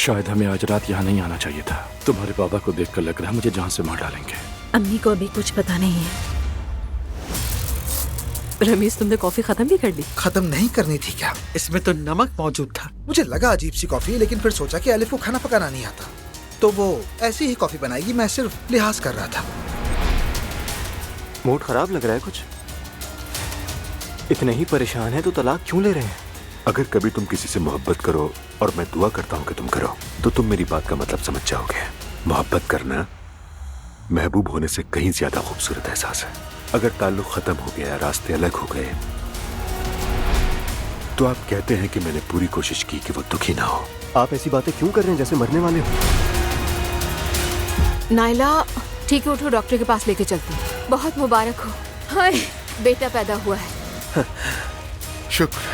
शायद हमें आज रात यहाँ नहीं आना चाहिए था। तुम्हारे बाबा को देखकर लग रहा है मुझे जान से मार डालेंगे। अम्मी को अभी कुछ पता नहीं है। रमीज, तुमने कॉफी खत्म भी कर ली? खत्म नहीं करनी थी क्या? इसमें तो नमक मौजूद था। मुझे लगा अजीब सी कॉफी, लेकिन फिर सोचा कि अलिफ को खाना पकाना नहीं आता, तो वो ऐसी ही कॉफी बनाएगी। मैं सिर्फ लिहाज कर रहा था। मूड खराब लग रहा है कुछ। इतने ही परेशान है तो तलाक क्यों ले रहे हैं? अगर कभी तुम किसी से मोहब्बत करो, और मैं दुआ करता हूँ कि तुम करो, तो तुम मेरी बात का मतलब समझ जाओगे। मोहब्बत करना महबूब होने से कहीं ज्यादा खूबसूरत एहसास है। अगर ताल्लुक खत्म हो गया, रास्ते अलग हो गए, तो आप कहते हैं कि मैंने पूरी कोशिश की कि वो दुखी ना हो। आप ऐसी बातें क्यों कर रहे हैं जैसे मरने वाले हो? नाइला, ठीक है, उठो, डॉक्टर के पास लेके चलती हूँ। बहुत मुबारक हो। हाय, बेटा पैदा हुआ है। शुक्र।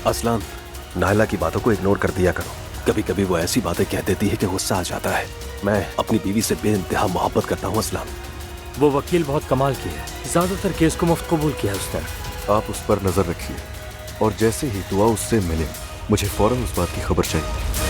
असलान, नायला की बातों को इग्नोर कर दिया करो। कभी कभी वो ऐसी बातें कह देती है कि गुस्सा आ जाता है। मैं अपनी बीवी से बेइंतहा मोहब्बत करता हूँ असलान। वो वकील बहुत कमाल की है, ज्यादातर केस को मुफ्त कबूल किया है उसने। आप उस पर नजर रखिए, और जैसे ही दुआ उससे मिले, मुझे फौरन उस बात की खबर चाहिए।